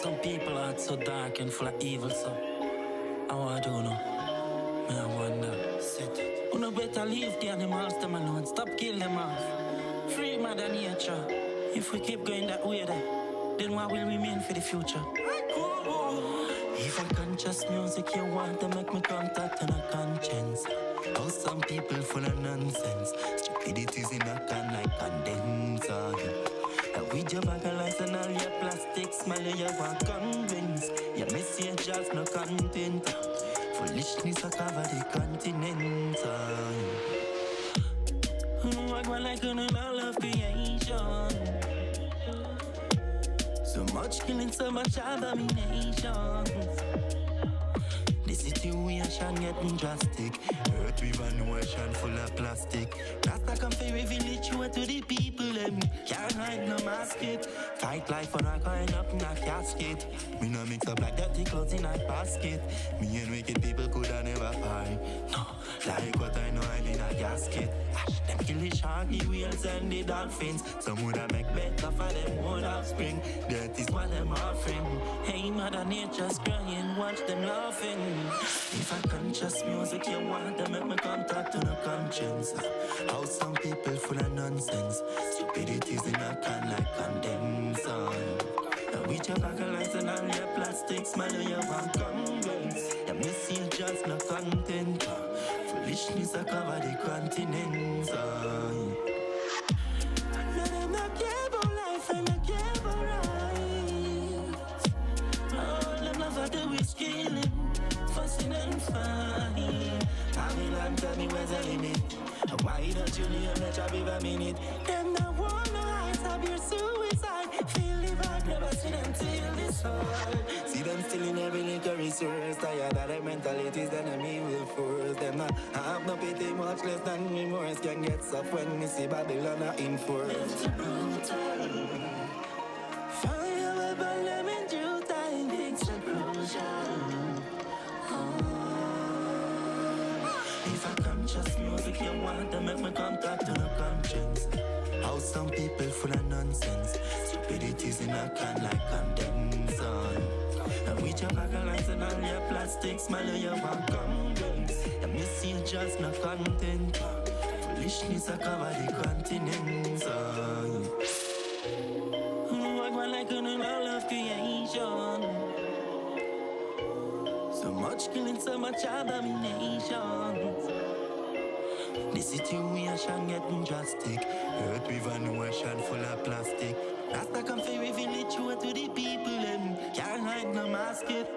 Some people are so dark and full of evil, so how I do know? Me I wonder. Sit. You no better leave the animals them alone. Stop killing them off. Free Mother Nature. If we keep going that way, then what will remain for the future? If I conscious music you want to make me contact and a conscience. How some people full of nonsense. Stupidity's in a can like condenser. And with your bag of lies and all your plastic smile, you want convince. Your message has no content. Foolishness I cover the continent. I go like an all of creation. So much killing, so much abomination. The situation getting drastic. Earth with an ocean full of plastic. Rasta come for reveal it to the people. Them can't hide no mask it. Fight life for a coin up in a casket. Me no mix up like dirty clothes in a basket. Me and wicked people coulda never fight. No, like what I know I'm in a gasket. Them kill the sharky whales and the dolphins. Some woulda make better for them own offspring. That is what them offering. Hey, Mother Nature's crying, watch them laughing. If I conscious music you want to make me contact to no conscience. How some people full of nonsense. Stupidity's in a can like condenser. And with your bag of lies and all your plastic smile you want convince. Your message just no content. Foolishness I cover the continents. Let them not care about life and not care about rights. All them love are do is killing, fussing and fighting. Babylon tell me where's the limit. Why don't you leave me job even a minute? Them not want no heights of your suicide. Feel the vibe, never see them till this hard. See them still in every little resource. Tired of their mentalities, then me will force them not have no pity, much less than remorse. Can get soft when me see Babylon are in force. It's brutal. Fire will burn them in due time. Explosion. If I conscious music you want to make me contact to no conscience. How some people full of nonsense. Stupidity's in a can like condenser. And with your bag of lies and all your plastic smile you want convince. Your message just no content. Foolishness I cover the continents. I go like an all of creation. So much killing, so much abomination. The situation getting drastic. Earth with an ocean full of plastic. Rasta come for reveal it to the people. Them can't hide no mask it.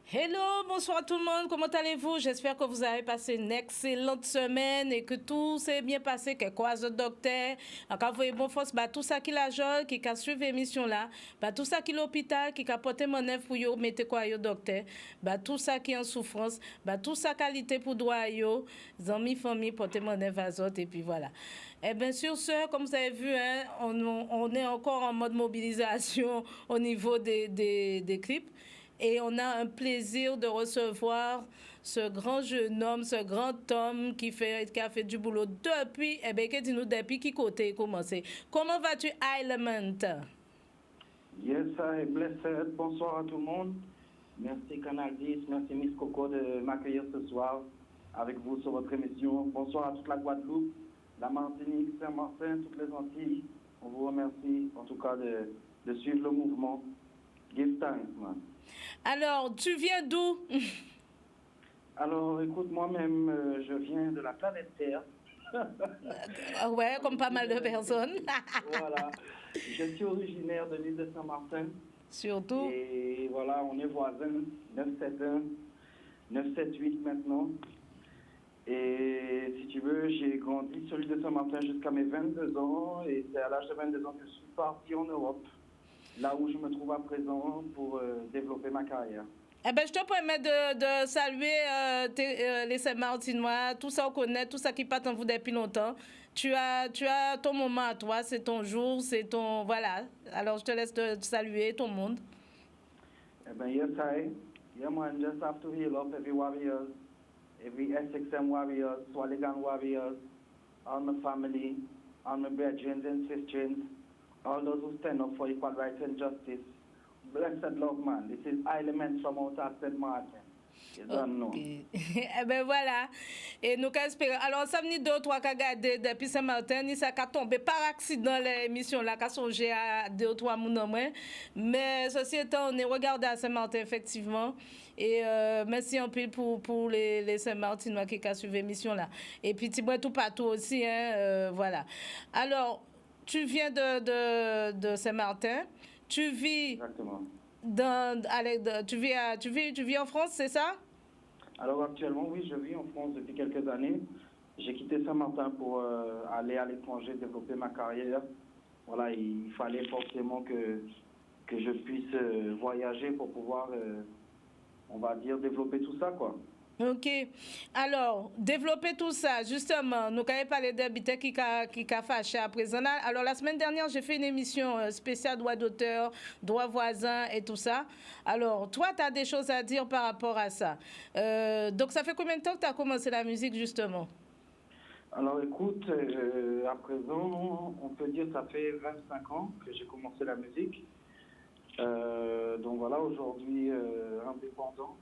Hello, bonsoir tout le monde, comment allez-vous? J'espère que vous avez passé une excellente semaine et que tout s'est bien passé, que quoi le docteur, encore vous bon force, bah tout ça qui la joie, qui a suivi l'émission là, bah tout ça qui l'hôpital, qui a porté mon œuvre pour yo, mettez quoi yo docteur, bah tout ça qui est en souffrance, bah tout ça qualité pour droit yo, amis, famille, porter mon œuvre à autres et puis voilà. Et bien sur ce, comme vous avez vu, hein, on est encore en mode mobilisation au niveau des clips. Et on a un plaisir de recevoir ce grand jeune homme, ce grand homme qui a fait du boulot depuis, eh bien, dis-nous depuis qui côté commencé. Comment vas-tu, Element? Yes, I blessed. Bonsoir à tout le monde. Merci Canal 10, merci Miss Coco de m'accueillir ce soir avec vous sur votre émission. Bonsoir à toute la Guadeloupe, la Martinique, Saint-Martin, toutes les Antilles. On vous remercie en tout cas de suivre le mouvement. Give thanks, man. Alors, tu viens d'où? Alors, écoute, moi-même, je viens de la planète Terre. Ouais, comme pas mal de personnes. Voilà. Je suis originaire de l'île de Saint-Martin. Surtout. Et voilà, on est voisins, 971, 978 maintenant. Et si tu veux, j'ai grandi sur l'île de Saint-Martin jusqu'à mes 22 ans. Et c'est à l'âge de 22 ans que je suis parti en Europe. Là où je me trouve à présent pour développer ma carrière. Eh ben, je te permets de saluer les Saint-Martinois, tout ça on connaît, tout ça qui part en vous depuis longtemps. Tu as ton moment à toi, c'est ton jour, c'est ton... Voilà. Alors, je te laisse te saluer tout le monde. Eh ben, yes, I. Yeah, man, just have to heal up every warriors, every SXM warriors, Swaligan warriors, all my family, all my brethren and sisters, all those who stand up for equal rights and justice. Blessed love, man. This is Elements from outside St. Martin. You don't know. Eh ben voilà. Et nous espérons. Alors, ça venait 2 ou 3 qui regardé depuis Saint-Martin, ni ça a tombé par accident l'émission là, qui a songé à 2 ou 3 mois moins. Mais ceci étant, on est regardé à Saint-Martin effectivement. Et merci un peu pour les Saint-Martinois qui ont suivi l'émission là. Et puis, tu vois tout partout aussi, hein, voilà. Alors, tu viens de Saint-Martin. Tu vis. Exactement. Tu vis en France, c'est ça? Alors actuellement, oui, je vis en France depuis quelques années. J'ai quitté Saint-Martin pour aller à l'étranger, développer ma carrière. Voilà, il fallait forcément que je puisse voyager pour pouvoir, on va dire, développer tout ça, quoi. Ok. Alors, développer tout ça, justement, nous avons parlé d'habitants qui a fâché à présent. Alors, la semaine dernière, j'ai fait une émission spéciale droit d'auteur, droit voisin et tout ça. Alors, toi, tu as des choses à dire par rapport à ça. Donc, ça fait combien de temps que tu as commencé la musique, justement? Alors, écoute, à présent, on peut dire que ça fait 25 ans que j'ai commencé la musique. Donc, voilà, aujourd'hui, indépendant.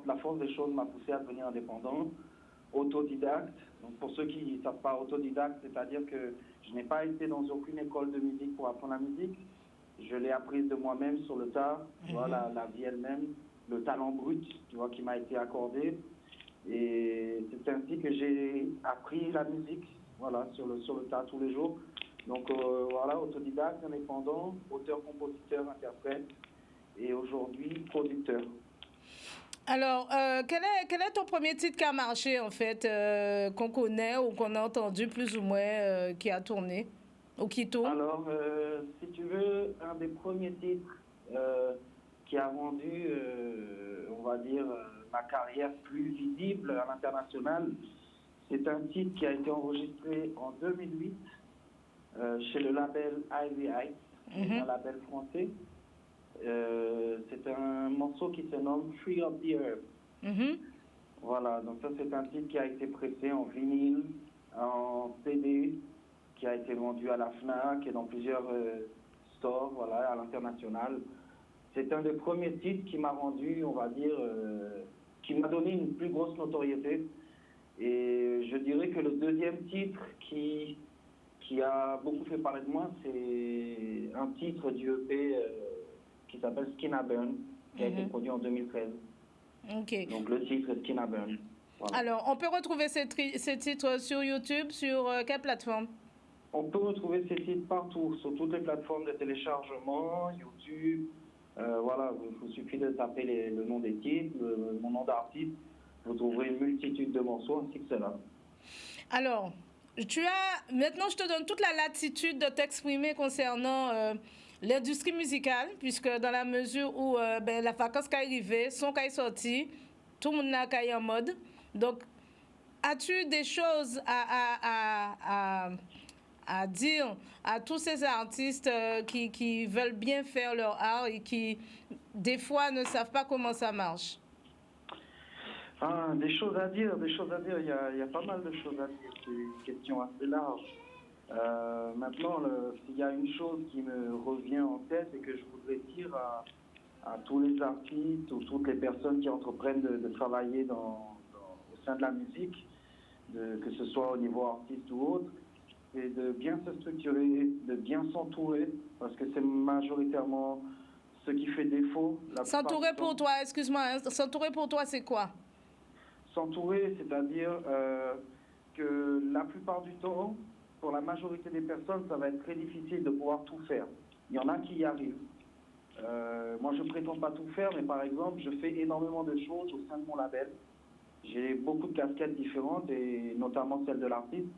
La force des choses m'a poussé à devenir indépendant, autodidacte. Donc pour ceux qui ne savent pas, autodidacte, c'est-à-dire que je n'ai pas été dans aucune école de musique pour apprendre la musique. Je l'ai apprise de moi-même sur le tas, tu vois, la vie elle-même, le talent brut, tu vois, qui m'a été accordé. Et c'est ainsi que j'ai appris la musique, voilà, sur le tas tous les jours. Donc voilà, autodidacte, indépendant, auteur, compositeur, interprète et aujourd'hui producteur. Alors, quel est ton premier titre qui a marché, en fait, qu'on connaît ou qu'on a entendu plus ou moins, qui a tourné ou qui tourne? Alors, si tu veux, un des premiers titres qui a rendu, on va dire, ma carrière plus visible à l'international, c'est un titre qui a été enregistré en 2008 chez le label Ivy Heights, un label français. C'est un morceau qui se nomme Free of the Earth. Voilà, donc ça c'est un titre qui a été pressé en vinyle, en CD, qui a été vendu à la FNAC et dans plusieurs stores, voilà, à l'international. C'est un des premiers titres qui m'a rendu, on va dire, qui m'a donné une plus grosse notoriété. Et je dirais que le deuxième titre qui a beaucoup fait parler de moi, c'est un titre du EP qui s'appelle Skin a Burn, qui a été produit en 2013. Okay. Donc le titre est Skin a Burn. Voilà. Alors, on peut retrouver ces titres sur YouTube, sur quelle plateforme? On peut retrouver ces titres partout, sur toutes les plateformes de téléchargement, YouTube. Voilà, il vous suffit de taper le nom des titres, mon nom d'artiste. Vous trouverez une multitude de morceaux ainsi que cela. Alors, maintenant je te donne toute la latitude de t'exprimer concernant l'industrie musicale, puisque dans la mesure où la vacance qui est arrivée, son qui est sorti, tout le monde n'a qu'à en mode. Donc, as-tu des choses à dire à tous ces artistes qui veulent bien faire leur art et qui, des fois, ne savent pas comment ça marche? Des choses à dire. Il y a pas mal de choses à dire. C'est une question assez large. Maintenant, s'il y a une chose qui me revient en tête et que je voudrais dire à tous les artistes ou toutes les personnes qui entreprennent de travailler au sein de la musique, que ce soit au niveau artiste ou autre, c'est de bien se structurer, de bien s'entourer, parce que c'est majoritairement ce qui fait défaut. S'entourer pour toi, excuse-moi, hein, s'entourer pour toi, c'est quoi? S'entourer, c'est-à-dire que la plupart du temps, pour la majorité des personnes, ça va être très difficile de pouvoir tout faire. Il y en a qui y arrivent. Moi, je ne prétends pas tout faire, mais par exemple, je fais énormément de choses au sein de mon label. J'ai beaucoup de casquettes différentes, et notamment celle de l'artiste.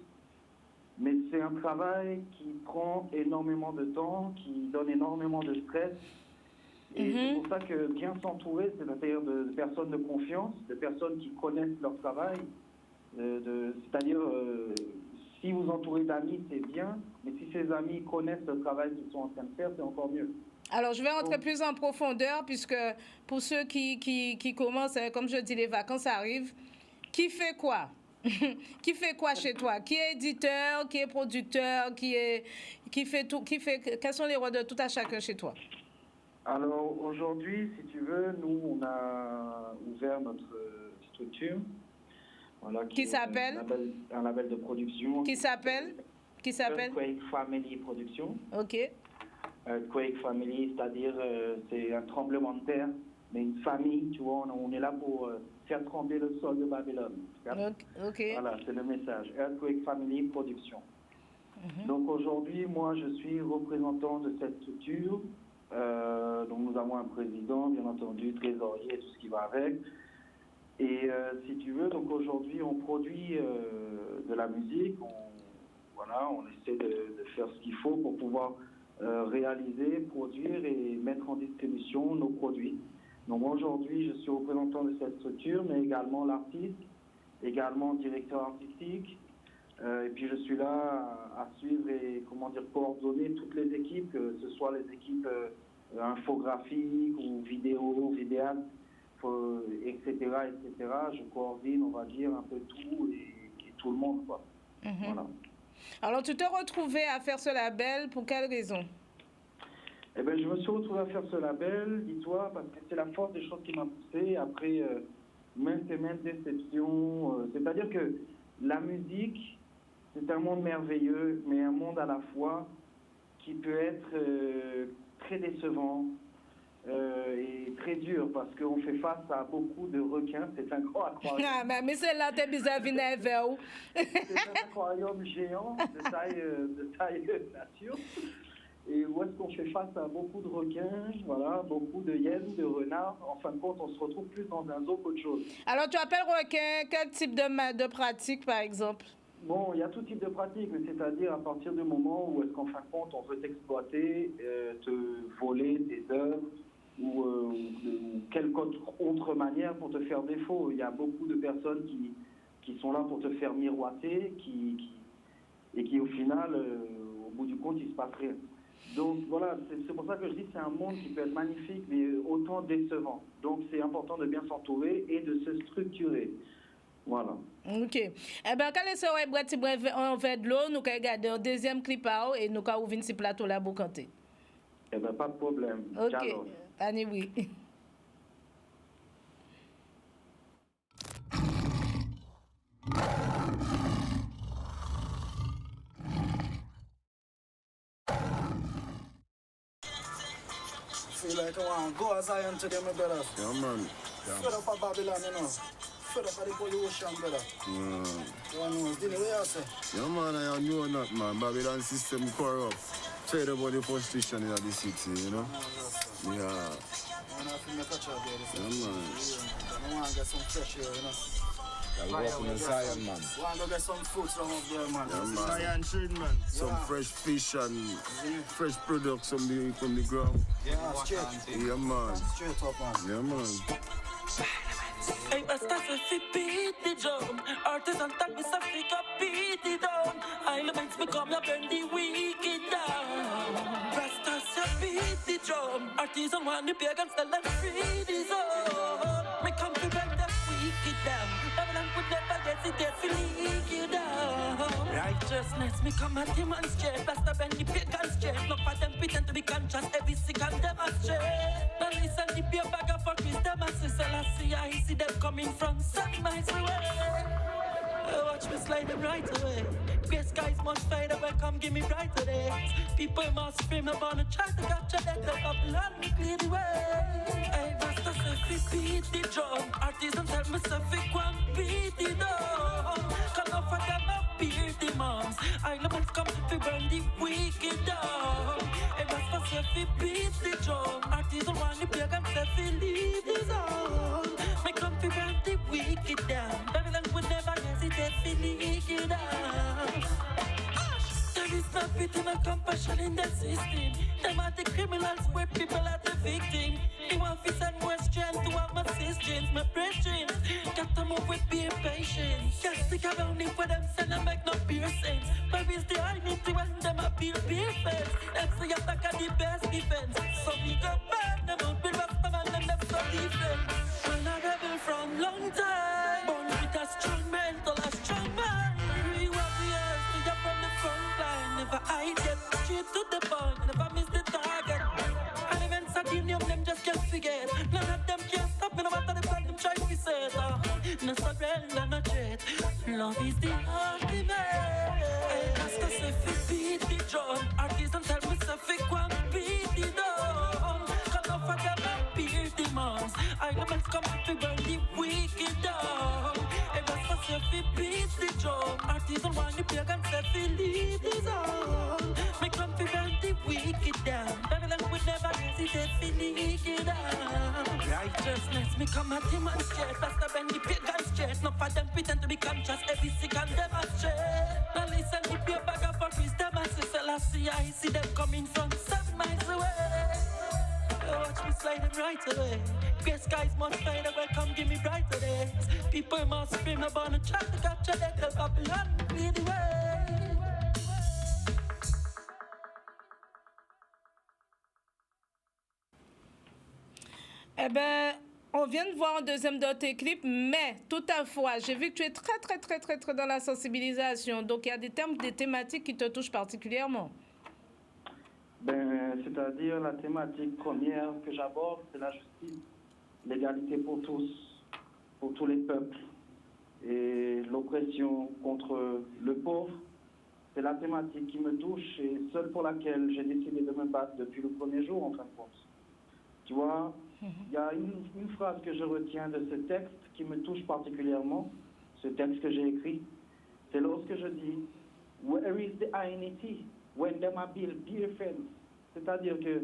Mais c'est un travail qui prend énormément de temps, qui donne énormément de stress. Et c'est pour ça que bien s'entourer, c'est-à-dire de personnes de confiance, de personnes qui connaissent leur travail, c'est-à-dire si vous entourez d'amis, c'est bien, mais si ces amis connaissent le travail qu'ils sont en train de faire, c'est encore mieux. Alors, je vais rentrer plus en profondeur, puisque pour ceux qui commencent, comme je dis, les vacances arrivent. Qui fait quoi? Qui fait quoi chez toi? Qui est éditeur, qui est producteur, qui fait tout, quels sont les rôles de tout à chacun chez toi? Alors aujourd'hui, si tu veux, nous on a ouvert notre structure. Voilà, qui s'appelle un label de production. Qui s'appelle Earthquake Family Production. Ok. Earthquake Family, c'est-à-dire c'est un tremblement de terre, mais une famille, tu vois, on est là pour faire trembler le sol de Babylone. Ok. Voilà, c'est le message. Earthquake Family Production. Donc aujourd'hui, moi, je suis représentant de cette structure. Donc nous avons un président, bien entendu, trésorier, tout ce qui va avec. Et si tu veux, donc aujourd'hui, on produit de la musique. On essaie de faire ce qu'il faut pour pouvoir réaliser, produire et mettre en distribution nos produits. Donc aujourd'hui, je suis représentant de cette structure, mais également l'artiste, également directeur artistique. Et puis je suis là à suivre et coordonner toutes les équipes, que ce soit les équipes infographiques ou vidéastes, etc. Je coordonne, on va dire, un peu tout et tout le monde, quoi. Voilà. Alors tu t'es retrouvé à faire ce label pour quelle raison? Eh bien, je me suis retrouvé à faire ce label, dis-toi, parce que c'est la force des choses qui m'a poussé après maintes et maintes déceptions. C'est-à-dire que la musique, c'est un monde merveilleux, mais un monde à la fois qui peut être très décevant et très dur, parce qu'on fait face à beaucoup de requins. C'est un grand aquarium. Ah, mais c'est là que tu as vu. C'est un aquarium géant de taille nature. Et où est-ce qu'on fait face à beaucoup de requins, voilà, beaucoup de hyènes, de renards. En fin de compte, on se retrouve plus dans un zoo qu'autre chose. Alors, tu appelles requin, quel type de pratique, par exemple? Bon, il y a tout type de pratique, mais c'est-à-dire à partir du moment où est-ce qu'en fin de compte, on veut t'exploiter, te voler tes œuvres ou quelque autre manière pour te faire défaut. Il y a beaucoup de personnes qui sont là pour te faire miroiter et qui, au final, au bout du compte, il se passe rien. Donc voilà, c'est pour ça que je dis que c'est un monde qui peut être magnifique, mais autant décevant. Donc c'est important de bien s'entourer et de se structurer. Voilà. Ok. Eh bien, quand les soeurs en fait de l'eau, nous allons regarder un deuxième clip et nous allons ouvrir ce plateau là pour canter. Eh bien, pas de problème. Ok. Ciao. Annie, oui. Feel like I want to go as Zion today, my brother. Yeah, man. Fed up of Babylon, you know. Fed up of the pollution, brother. You know, didn't you say? Yeah, man, I know that, man. Babylon system corrupt. Fed up about the frustration in the city, you know? Yeah. I want to make a chat there. Yeah, man. I want to get some fresh air, you know. Yeah, we go up in the Zion, man. I want to get some fruits from up there, man. Yeah, man. Zion trade, man. Some fresh fish and fresh products from the ground. Yeah, straight. Yeah, man. Straight up, man. Yeah, man. Hey, Rasta say beat the drum. Artisan tag me say pick up beat it down. Elements become your burn the wicked down. Rasta say beat the drum. Artisan want the pagans tell them free the zone. Me come to burn the wicked down. Babylon would never hesitate to leak you down. Righteousness me come and demonstrate. Rasta bend the pagans straight. No for them pretend to be conscious. Every second demonstrate. Now listen the beer bag of fuck with them and sister. I see them coming from sunrise away. Watch me slide them right away. Gray skies must fade away, come give me brighter days. People must scream, I'm gonna try to capture that the Babylon me clear the way. Hey, Rasta say beat the drum. Artisan tell me say one beat the drum. Cause off of them up beat the moms. Elements come to burn the wicked down. Hey, Rasta say beat the drum. Artisan want the pagan say leave the zone. Me come to burn the wicked down. Babylon would never hesitate to leak you down. There is no pity, no compassion in the system. Them are the criminals, where people are the victim. They want to send more strength to all my sisters, my brethren. Got to move with being patient. Can't stick around it for them, send them make no pure sense. Where is the unity when them appear beer fence? Them say attack are the best defense. So we go back, them out with rasta man and them so defense. When I rebel from long time, born with a strong mental, a strong love is the ultimate. Hey, that's cause if you beat the drum, artists don't tell me if you can beat the drum. Cause no forget my peer demands. Elements come to burn the wicked down. Hey, that's cause if you beat the drum, artists don't want the pagans if you leave the zone. Make come to burn the wicked down. Babylon would never hesitate to leak it down. Righteousness, me come and demonstrate. Faster than the pagan straight. Not for them pretend to be conscious. Every second demonstrate. Now listen, if you're bag up for wisdom and Selassie, I see them coming from 7 miles away. Watch me slide them right away. Grey skies must fade away. Come give me brighter days. People must scream about and try to capture that. Tell Babylon, clear the way. Eh ben, on vient de voir un deuxième de tes clips, mais tout à fois, j'ai vu que tu es très dans la sensibilisation. Donc, il y a des termes, des thématiques qui te touchent particulièrement. Ben, c'est-à-dire la thématique première que j'aborde, c'est la justice, l'égalité pour tous les peuples, et l'oppression contre le pauvre. C'est la thématique qui me touche et celle pour laquelle j'ai décidé de me battre depuis le premier jour, en fin de compte. Tu vois, il y a une phrase que je retiens de ce texte qui me touche particulièrement, ce texte que j'ai écrit. C'est lorsque je dis « Where is the unity when them are built defense ?» C'est-à-dire que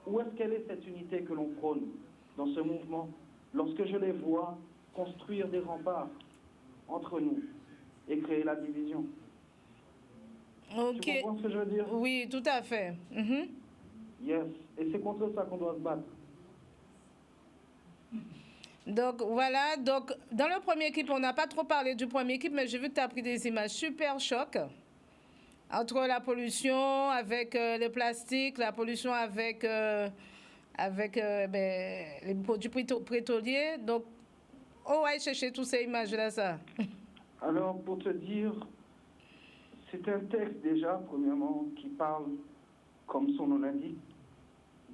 où est-ce qu'elle est cette unité que l'on prône dans ce mouvement lorsque je les vois construire des remparts entre nous et créer la division. Ok. Tu comprends ce que je veux dire? Oui, tout à fait. Mhm. Yes. Et c'est contre ça qu'on doit se battre. Donc voilà, donc dans le premier clip, on n'a pas trop parlé du premier clip, mais j'ai vu que tu as pris des images super chocs entre la pollution avec le plastique, la pollution avec les produits pétroliers. Donc, on va chercher toutes ces images-là, ça. Alors, pour te dire, c'est un texte déjà, premièrement, qui parle, comme son nom l'indique,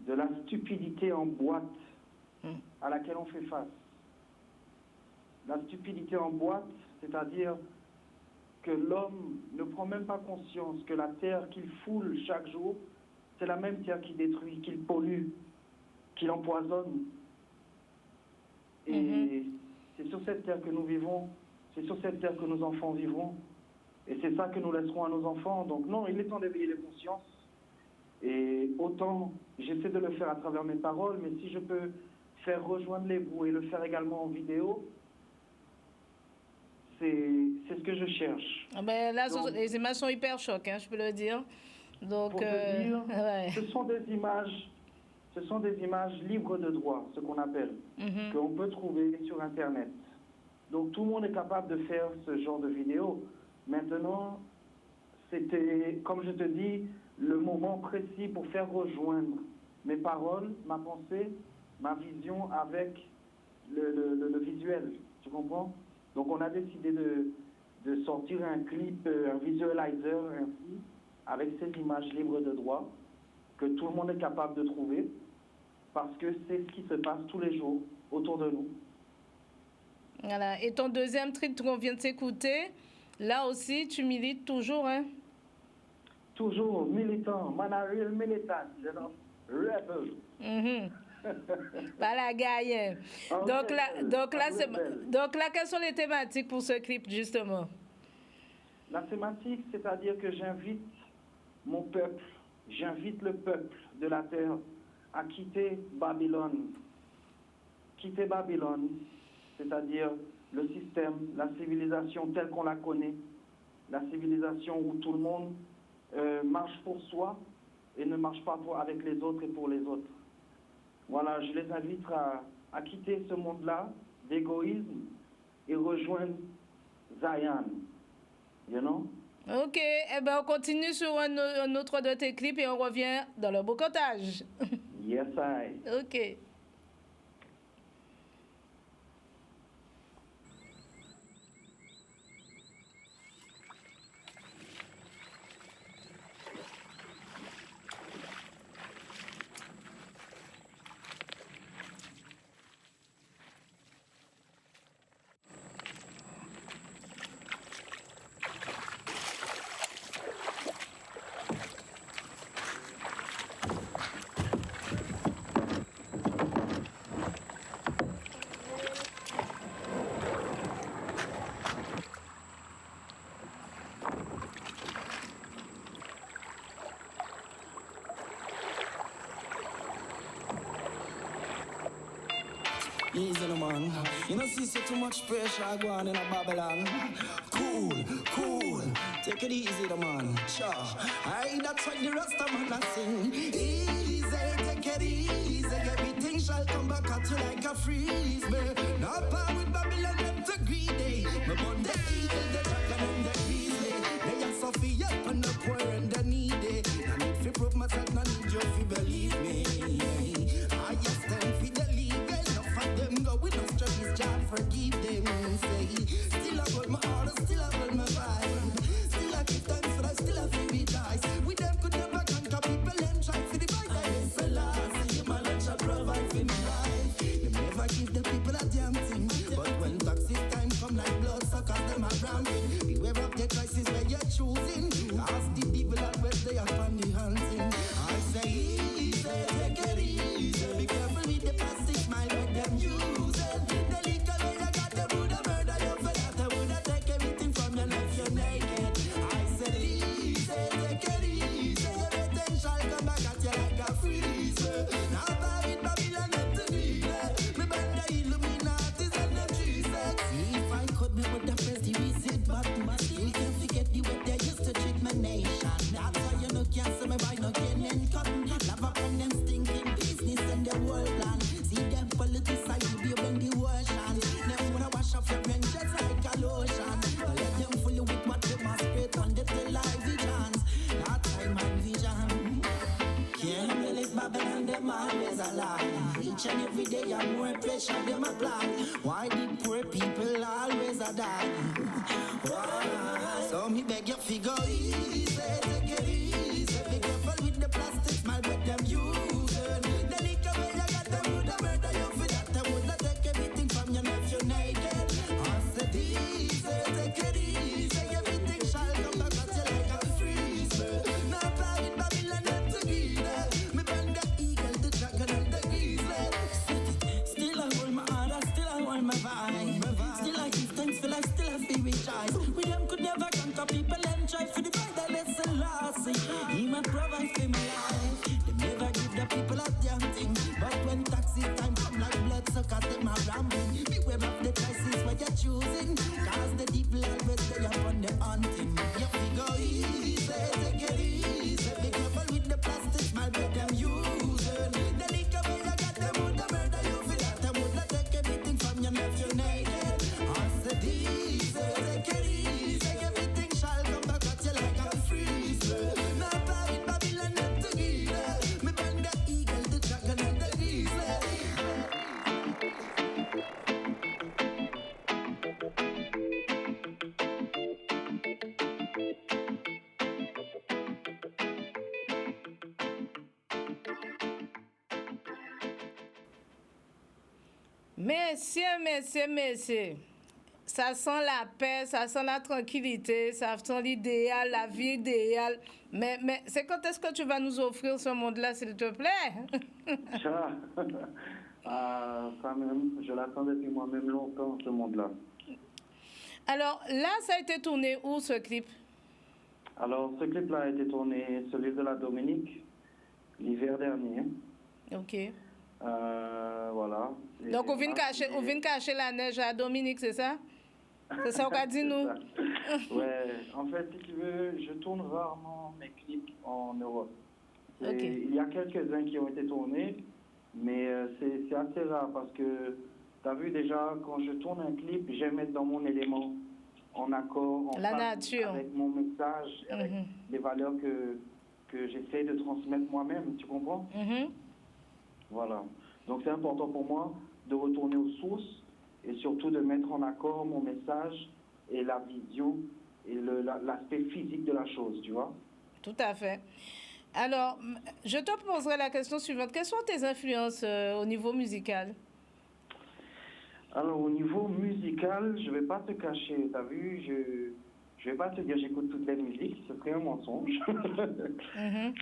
de la stupidité en boîte à laquelle on fait face. La stupidité en boîte, c'est-à-dire que l'homme ne prend même pas conscience que la terre qu'il foule chaque jour, c'est la même terre qui détruit, qu'il pollue, qu'il empoisonne. Et c'est sur cette terre que nous vivons, c'est sur cette terre que nos enfants vivront. Et c'est ça que nous laisserons à nos enfants. Donc non, il est temps d'éveiller les consciences. Et autant, j'essaie de le faire à travers mes paroles, mais si je peux faire rejoindre les bouts et le faire également en vidéo, c'est ce que je cherche. Ah ben là, Donc, les images sont hyper chocs, hein, je peux le dire. Donc, pour te dire, ouais. ce sont des images libres de droit, ce qu'on appelle, qu'on peut trouver sur Internet. Donc tout le monde est capable de faire ce genre de vidéo. Maintenant, c'était, comme je te dis, le moment précis pour faire rejoindre mes paroles, ma pensée, ma vision avec le visuel. Tu comprends? Donc on a décidé de sortir un clip, un visualizer ainsi, avec ces images libres de droit, que tout le monde est capable de trouver, parce que c'est ce qui se passe tous les jours autour de nous. Voilà. Et ton deuxième titre qu'on vient de s'écouter, là aussi, tu milites toujours, hein? Toujours militant, man a real militant, you know, rebel. Pas la gagne. Donc là, quelles sont les thématiques pour ce clip, justement? La thématique, c'est-à-dire que j'invite mon peuple, j'invite le peuple de la terre à quitter Babylone. Quitter Babylone, c'est-à-dire le système, la civilisation telle qu'on la connaît, la civilisation où tout le monde marche pour soi et ne marche pas avec les autres et pour les autres. Voilà, je les invite à quitter ce monde-là d'égoïsme et rejoindre Zion. You know? Ok, eh ben on continue sur un autre de tes clips et on revient dans le bocotage. Yes, I. Ok. Easy no man. You know see so too much pressure going in a Babylon. Cool. Take it easy no man. Sure. Aye, that's what the rest of man a sing. Easy, take it easy. Everything shall come back at you like a freeze. Now power with Babylon, them too greedy. Me born the eagle, the dragon and the grizzly. They are Sophia and the poor and the needy. I need to prove myself, I need you to believe me. I just stand for the legal. Enough of them go with no struggles, God forgive them. Say, still I hold my heart, still I hold my vibe. Still I give thanks for that, still I feel rejoice. With them could never conquer people and try for the fight. I is the last, see my lunch I provide for me life. You never give the people a damn thing. But when taxes time come like blood suckers, them are ramping. Beware of the choices where you're choosing. Ask the devil always they are on the hunting. I say easy, take it easy. Be careful with the plastic smile with them using. The liquor where you got them would have murder you for that. They would have take everything from you left you naked. I said easy, take it easy. Everything shall come back at you like a freezer. Now David Babylon and the dealer. Me band the Illuminatis and the Jesus. If I could, me would have pressed the reset button. But still can't forget the way they used to treat my nation. That's why you know can't see me buy no cane and cotton. Love up on them stinking business and the world plan. See them politicize you be when the ocean. Them wanna wash off your brain just like a lotion. But let them fool you with what they must spread on the televisions. That time and vision. Can't believe Babylon, them always alive. Each and every day and more pressure them apply. Why the poor people always a die? Why? So me beg you figure easy, take it easy. Be careful with the plastic smile with them using. The liquor where you got them would have murder you for that. They would have take everything from you left you naked. I said easy, take it easy. Everything shall come back at you like a freezer. Now play with Babylon and together. Me band the eagle, the dragon and the grizzly. Still I hold my heart, still I hold my vibe. Still I give thanks for life, still I feel rejoice. With them could never conquer people and try for the fight that lesson lost. He might provide for my life. They never give the people a damn thing. But when taxi time come like blood suckers, them are rambling. Beware of the choices where you're choosing. Cause the devil always stay up on the hunting. You figure easy, take it easy. Be careful with the plastic smile with them using. The liquor where you got them would have murder you for that. They would have take everything from you left you naked. I said easy, take it easy. Everything shall come back at you like a freezer. Now play with Babylon and together. Me band the eagle, the dragon and the grizzly. Messieurs, ça sent la paix, ça sent la tranquillité, ça sent l'idéal, la vie idéale. Mais c'est quand est-ce que tu vas nous offrir ce monde-là, s'il te plaît? Ça même, je l'attends depuis moi-même longtemps, ce monde-là. Alors là, ça a été tourné où, ce clip? Alors, ce clip-là a été tourné sur l'île de la Dominique, l'hiver dernier. OK. Voilà. Donc, on vient cacher la neige à Dominique, c'est ça? C'est ça qu'on dit, nous? Ouais, en fait, si tu veux, je tourne rarement mes clips en Europe. Okay. Il y a quelques-uns qui ont été tournés, mais c'est assez rare parce que, tu as vu déjà, quand je tourne un clip, j'aime être dans mon élément, en accord, en la phase nature. avec mon message, avec les valeurs que j'essaie de transmettre moi-même, tu comprends? Voilà. Donc c'est important pour moi de retourner aux sources et surtout de mettre en accord mon message et la vision et l'aspect physique de la chose, tu vois? Tout à fait. Alors, je te poserai la question suivante. Quelles sont tes influences au niveau musical? Alors, au niveau musical, je ne vais pas te cacher. Tu as vu, je vais pas te dire j'écoute toutes les musiques, ce serait un mensonge.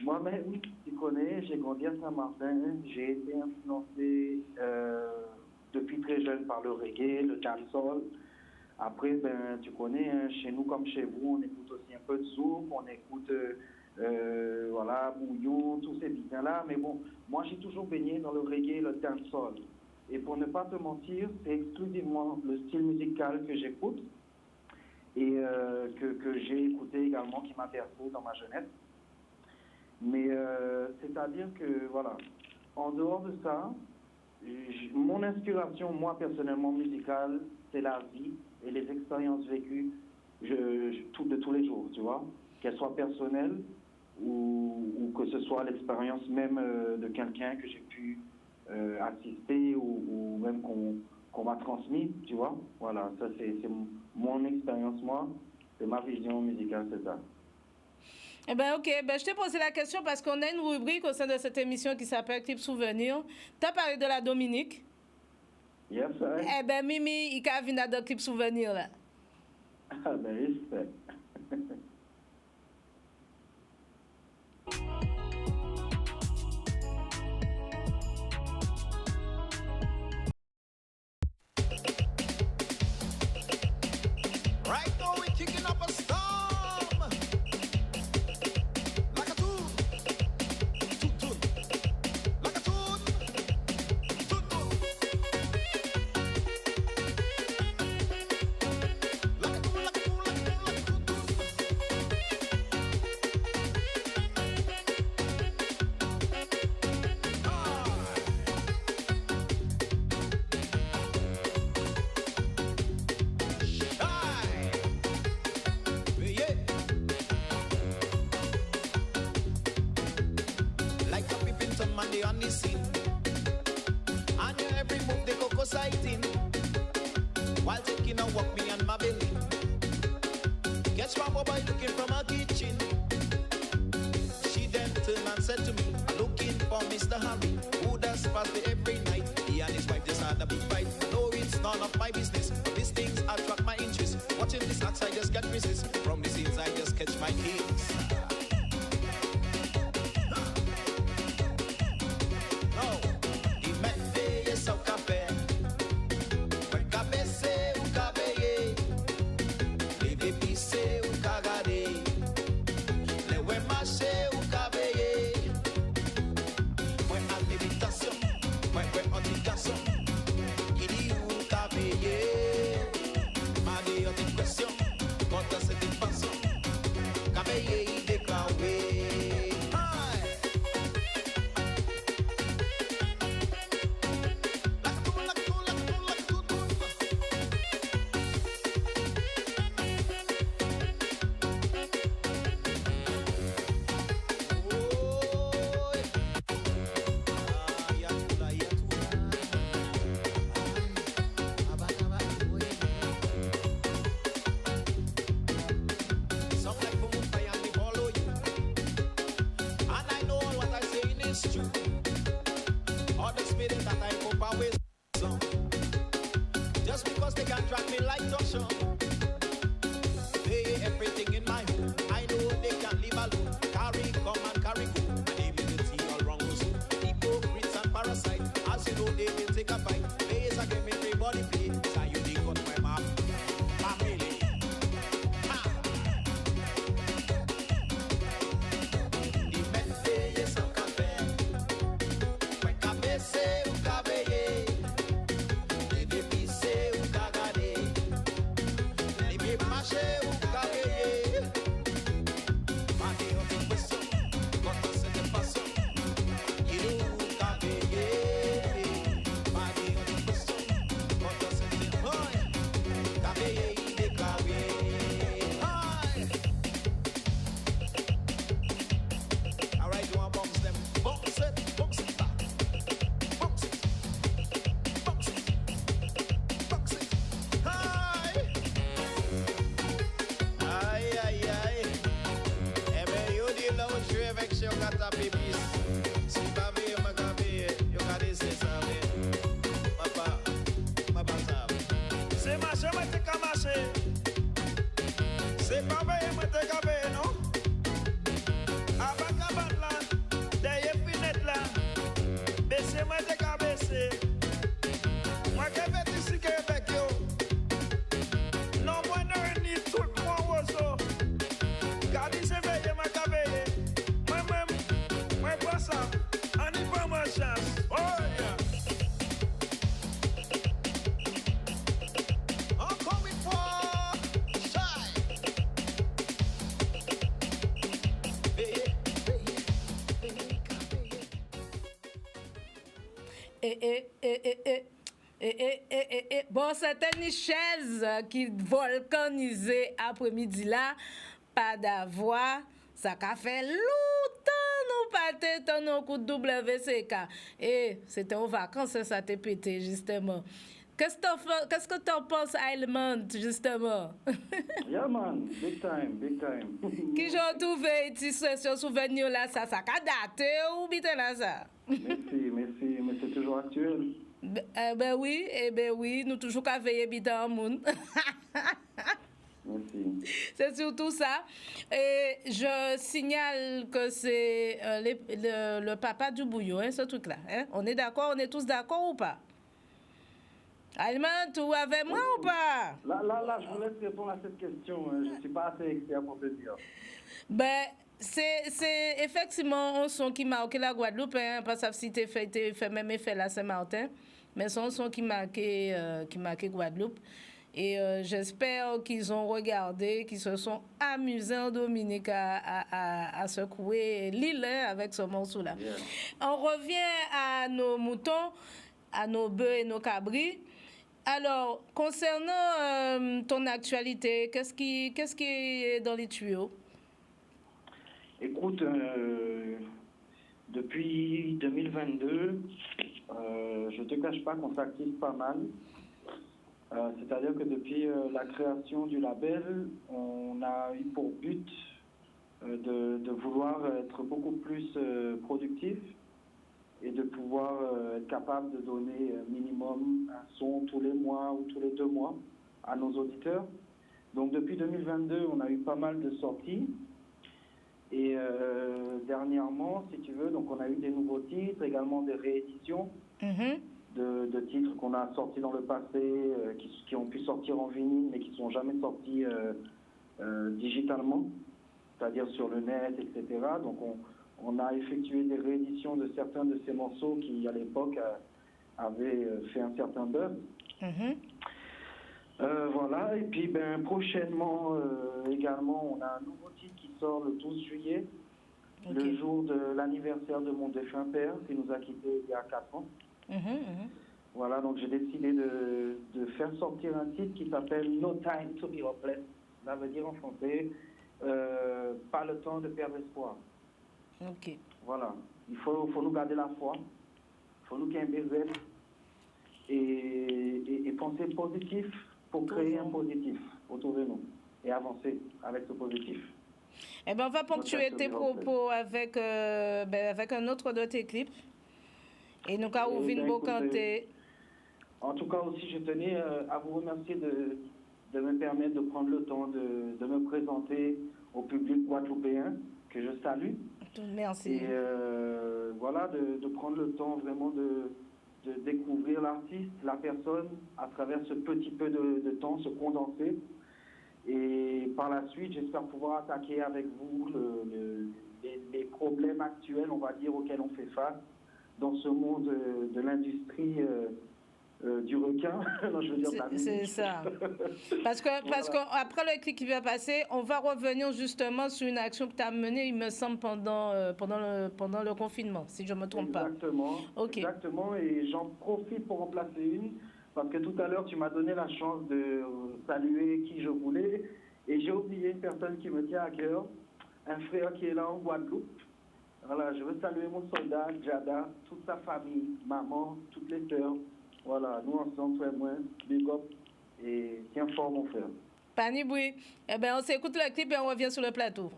Moi-même, tu connais, j'ai grandi à Saint-Martin, j'ai été influencé depuis très jeune par le reggae, le dancehall. Après, ben, tu connais, hein, chez nous comme chez vous, on écoute aussi un peu de zouk, on écoute voilà, bouillon, tous ces beats-là. Mais bon, moi j'ai toujours baigné dans le reggae et le dancehall. Et pour ne pas te mentir, c'est exclusivement le style musical que j'écoute et que j'ai écouté également, qui m'a bercé dans ma jeunesse. Mais c'est-à-dire que, voilà, en dehors de ça, mon inspiration, moi personnellement musicale, c'est la vie et les expériences vécues de tous les jours, tu vois, qu'elles soient personnelles ou que ce soit l'expérience même de quelqu'un que j'ai pu assister ou même qu'on m'a transmis, tu vois. Voilà, ça c'est mon expérience, moi, c'est ma vision musicale, c'est ça. Eh bien, ok. Ben, je t'ai posé la question parce qu'on a une rubrique au sein de cette émission qui s'appelle Clip Souvenir. Tu as parlé de la Dominique. Yes, sir. Eh bien, Mimi, il a venir dans Clip Souvenir, là. Ah, ben, respect. Right now we're kicking up a storm. Like a tune. Tune. Like a tune. Tune. Like a tune, like a tune, like a tune, like a tune. Like a Pippington Monday on the scene. And your every move they go sighting. While taking a walk me and my belly. Catch my boy looking from her kitchen. She then turned and said to me, looking for Mr. Harry, who does party every night. He and his wife just had a big fight. No, it's none of my business. These things attract my interest. Watching this acts, I just get resist. From the scenes, I just catch my kicks. Just because they can drag me like Tosha. They everything in my home. I know they can leave alone. Carry, come and carry go. And immunity all wrong also. Hypocrites and parasites. As you know, they will take a bite. Play is a game everybody play. So you dig on my map. Family. Ha! Dimete yes un café. Fue cabece un cabelle. Debe pise un cagade. Debe mache un cabelle. Mane otra cuestión. Cuando se te pasó. Quiero un cabelle. Mane otra cuestión. Cuando se te fue. Cabelle y de cabelle. All right, you want to bounce them? Bounce it back. Bounce it. Bounce it. Bounce it. Hi. Aïe, aïe, aïe. Eh ben, yo dis là où tu es avec ce qu'on a tapé pisse. Si pas bien, ma cabée, yo a laissé ça, mais. Papa, ça. C'est marché, moi t'es qu'à marcher. C'est pas bien, moi t'es qu'à bien, non? Avant qu'à battre là, derrière fenêtre là, baissez, moi t'es qu'à baisser. Moi qui vais ici que avec yo. Non, moi non, ni tout le monde oiseau. Gardez c'est veillé, moi qu'à veiller. Moi-même, moi pas ça. On y prend ma chance. Oh yeah. Bon, c'était une chaise qui volcanisait après-midi là, pas d'avoir, ça a fait longtemps nous pas dans nos coups de WCK. Et c'était aux vacances, ça t'est pété justement. Qu'est-ce que t'en penses, Ailman, justement? Yeah, man, big time, big time. Qui j'ai trouvé ce souvenir là, ça a daté ou bien là ça? Merci, mais c'est toujours actuel. Ben oui, nous toujours qu'à veiller bien en monde. Merci. C'est surtout ça. Et je signale que c'est le papa du bouillon, hein, ce truc-là. Hein? On est d'accord, on est tous d'accord ou pas? Alman, tu es avec moi ou pas? Là, je vous laisse répondre à cette question. Je ne suis pas assez expert pour te dire. Ben, c'est effectivement un son qui marque la Guadeloupe, hein, parce que si tu fait même effet la Saint-Martin, mais c'est un son qui marquait Guadeloupe. Et j'espère qu'ils ont regardé, qu'ils se sont amusés en Dominique à secouer l'île hein, avec ce morceau-là. Yeah. On revient à nos moutons, à nos bœufs et nos cabris. Alors, concernant ton actualité, qu'est-ce qui est dans les tuyaux? Écoute, depuis 2022, je ne te cache pas qu'on s'active pas mal. C'est-à-dire que depuis la création du label, on a eu pour but de vouloir être beaucoup plus productif et de pouvoir être capable de donner minimum un son tous les mois ou tous les 2 mois à nos auditeurs. Donc depuis 2022, on a eu pas mal de sorties. Et dernièrement, si tu veux, donc on a eu des nouveaux titres, également des rééditions de titres qu'on a sortis dans le passé, qui ont pu sortir en vinyle, mais qui ne sont jamais sortis digitalement, c'est-à-dire sur le net, etc. Donc on a effectué des rééditions de certains de ces morceaux qui, à l'époque, avaient fait un certain buzz. Voilà, et puis prochainement également, on a un nouveau titre qui sort le 12 juillet, le jour de l'anniversaire de mon défunt père, qui nous a quittés il y a 4 ans. Voilà, donc j'ai décidé de faire sortir un titre qui s'appelle No Time to Be Hopeless. Ça veut dire en français, pas le temps de perdre espoir. Voilà, il faut nous garder la foi, il faut nous qu'il y ait un baiser et penser positif pour créer un positif autour de nous et avancer avec ce positif. Eh bien, on va ponctuer tes propos avec un autre de tes clips. Et nous avons ouvert beau canter. En tout cas, aussi, je tenais à vous remercier de me permettre de prendre le temps de me présenter au public guadeloupéen, que je salue. Merci. Et voilà, de prendre le temps vraiment de découvrir l'artiste, la personne, à travers ce petit peu de temps, ce condensé. Et par la suite, j'espère pouvoir attaquer avec vous les problèmes actuels, on va dire, auxquels on fait face dans ce monde de l'industrie du requin. Non, je veux dire c'est ça. Parce qu'après le clip qui va passer, on va revenir justement sur une action que tu as menée, il me semble, pendant le confinement, si je ne me trompe pas. Exactement, et j'en profite pour en placer une, parce que tout à l'heure, tu m'as donné la chance de saluer qui je voulais, et j'ai oublié une personne qui me tient à cœur, un frère qui est là en Guadeloupe. Voilà, je veux saluer mon soldat, Djada, toute sa famille, maman, toutes les sœurs. Voilà, nous ensemble, toi et moi, big up, et tiens fort, mon frère. Paniboui. Eh bien, on s'écoute le clip et on revient sur le plateau.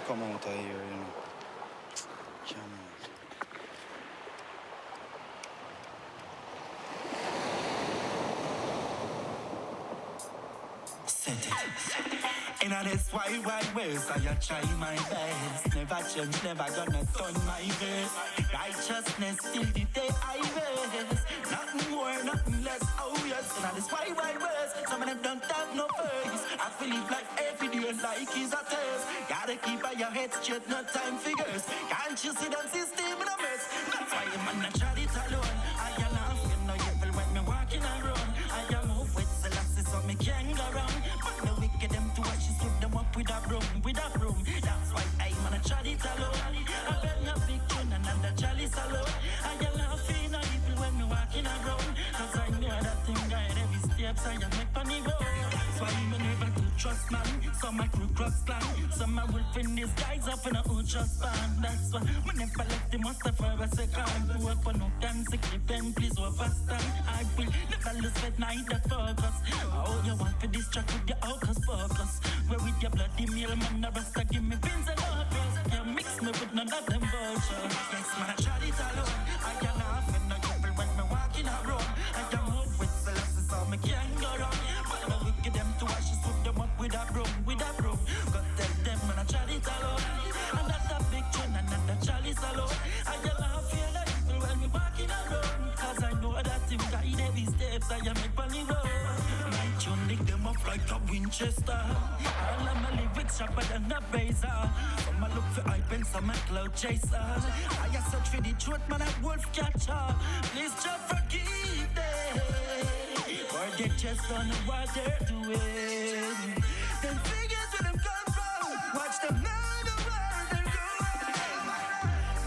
Come out of here, you know. Come on. In a this wide ways, I try my best. Never change, never gonna turn my verse. Righteousness till the day I rest. Nothing more, nothing less, oh yes. In a this wide ways, some of them don't have no face. I feel it like every day like it's a test. Gotta keep on your head straight, no time figures. Can't you see them system in a mess? That's why the man not try it alone. I am not feel no evil when me walking around. I am move with Selassie so me can't go wrong. But the wicked them to watch, sweep them up with a broom, with a broom. That's why I man try it alone. I bet no big tune and the chalice alone. I am not feel no evil when me walking around. Cause I know that thing guide every steps I am make on the road. That's why me never to trust man. Some my crew cross clan, some my wolf in disguise up in a just band. That's why me never let the monster for a second. Work for no dancing, then please overstand. I will never lose faith, neither focus. Oh, you want to distract with your hocus pocus. Where with your bloody meal, man, the rest give me pins and locals. You mix me with none of them vultures. Yes, man, I tried it alone. I can laugh and I trouble when me walking around. I can move with Selassie so me can't go wrong. But the wicked them to watch, sweep them up with a broom, with a broom. Go tell them, man, I tried it alone. And that's a big tune and not the chalice alone. I can laugh and I evil when me walking around. Cause I know that him guide every steps I am make on the road. My tune lick them up like a Winchester. All of my lyrics sharper than a razor. Some I look for hype and some I cloud chaser. I a search for the truth, man, a wolf catcher. Please just forgive them. Or they just don't know what they're doing. Them figures where them come from. Watch them now, the world they're going.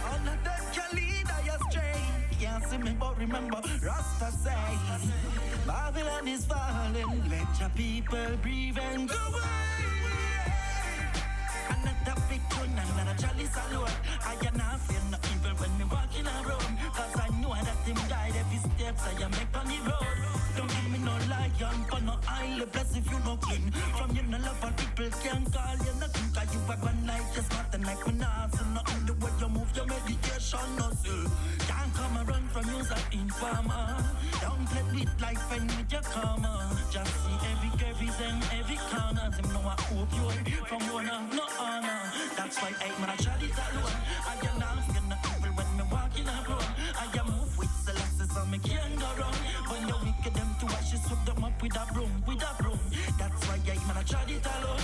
All of them can lead I astray. Can't see me but remember Rasta say Babylon is falling. Let your people breathe and go away. Another big tune, another chalice alone. I am not feel no evil when me walking around. Cause I know that him guide every steps I am make on the road. Don't give me no lion, but no eye. Bless if you no clean. From you no love and people can't call you nothing. Cause you are one like just nothing like me now. So nothing the way you move your medication no still. Can't come around from you as informer. Don't play with life and with your karma. Just see every curvies and every corner. Them know I hope you from one of no honor. That's why I man I try it alone. I am not feeling no evil when me walking around. I am move with Selassie so me can't go wrong. When the wicked them to watch, sweep them up with a broom, with a broom. That's why I man I try it alone.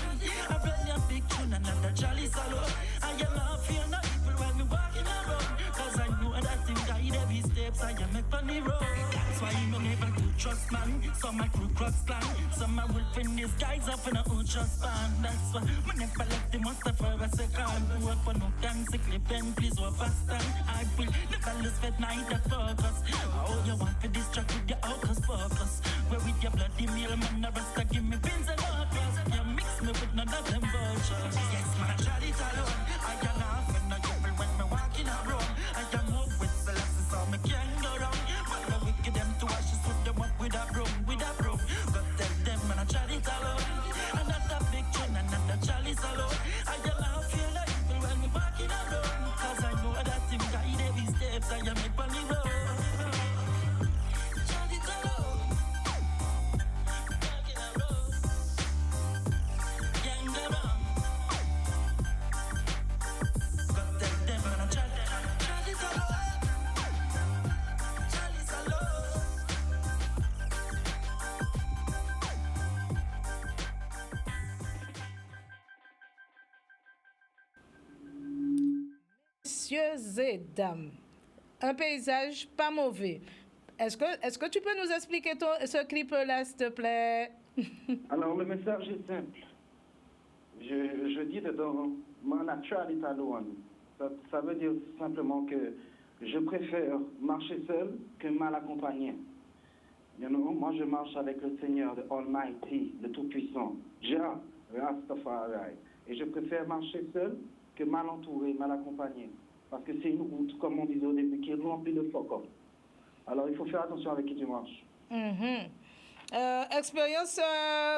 I run a big tune and the chalice alone. I am not feeling no evil when me walking around. Cause I know that him guide every steps I am make on the road. That's why me never to trust man. Some my crew cross clan, some my wolf in disguise up in a just band. That's why me never let the monster for a second. Work for no dancing, clip and please overstand. I will never lose faith, neither focus. Oh, you want to distract with your hocus pocus. Where with your bloody meal, man, the rest give me pins and locals. You mix me with none of them vultures. Yes, man, I tried it alone. I can laugh and I evil when me walking around. I can move with Selassie so me can't go wrong. But the wicked them to watch, sweep them up with a broom, with a broom. Go tell them, man, I tried it alone. And that's a big tune and not the chalice alone. I can laugh feel like evil when me walking around. Cause I know that him guide every steps I am make on the road. Messieurs et dames, un paysage pas mauvais. Est-ce que tu peux nous expliquer ce clip-là, s'il te plaît? Alors, le message est simple. Je dis dedans, man, I tried it alone. Ça veut dire simplement que je préfère marcher seul que mal accompagné. You know, moi, je marche avec le Seigneur, the Almighty, le Tout-Puissant, Jah, Rastafari. Et je préfère marcher seul que mal entouré, mal accompagné. Parce que c'est une route, comme on disait au début, qui est remplie de focus. Alors, il faut faire attention avec qui tu marches. Expérience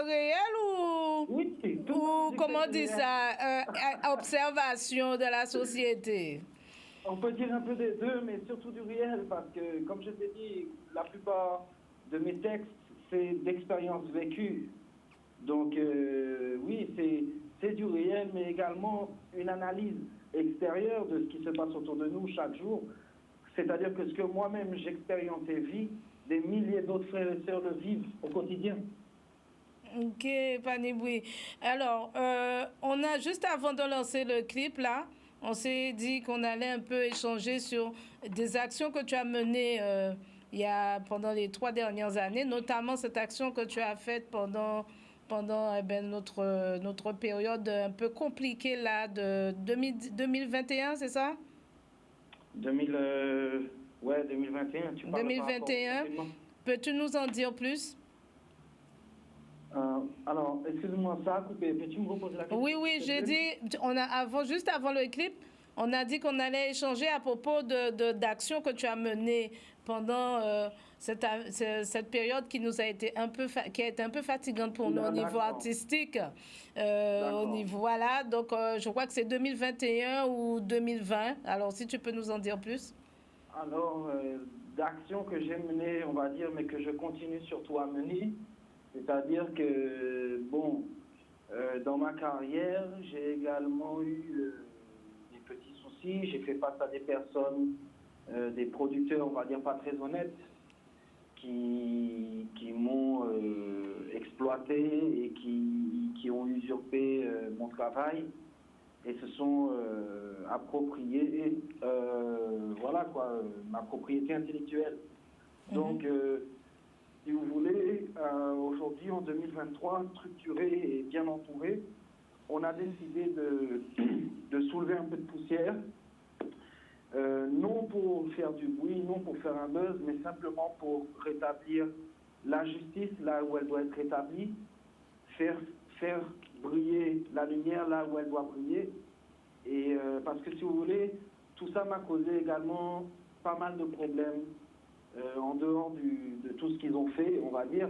réelle Oui, ou comment on dit ça, observation de la société? On peut dire un peu des deux, mais surtout du réel, parce que, comme je t'ai dit, la plupart de mes textes, c'est d'expériences vécues. Donc, oui, c'est du réel, mais également une analyse extérieure de ce qui se passe autour de nous chaque jour. C'est-à-dire que ce que moi-même j'expérience et vis, des milliers d'autres frères et sœurs le vivent au quotidien. Ok, Paniboui. Alors, on a juste avant de lancer le clip là, on s'est dit qu'on allait un peu échanger sur des actions que tu as menées pendant les 3 dernières années, notamment cette action que tu as faite pendant notre période un peu compliquée là de 2021, c'est ça? 2021, tu parles 2021. Peux-tu nous en dire plus? Alors, excuse-moi, ça a coupé. Peux-tu me reposer la question? Oui, j'ai dit, juste avant le clip, on a dit qu'on allait échanger à propos d'actions que tu as menées pendant cette période qui nous a été qui a été un peu fatigante pour nous au niveau artistique. Au niveau, voilà, donc je crois que c'est 2021 ou 2020. Alors, si tu peux nous en dire plus. Alors, d'actions que j'ai menées, on va dire, mais que je continue surtout à mener, c'est-à-dire que, bon, dans ma carrière, j'ai également eu des petits soucis. J'ai fait face à des personnes, des producteurs, on va dire, pas très honnêtes, qui m'ont exploité et qui ont usurpé mon travail et se sont appropriés, voilà quoi, ma propriété intellectuelle. Donc, si vous voulez, aujourd'hui, en 2023, structuré et bien entouré, on a décidé de soulever un peu de poussière, non pour faire du bruit, non pour faire un buzz, mais simplement pour rétablir la justice là où elle doit être rétablie, faire briller la lumière là où elle doit briller. Et parce que si vous voulez, tout ça m'a causé également pas mal de problèmes. En dehors de tout ce qu'ils ont fait, on va dire,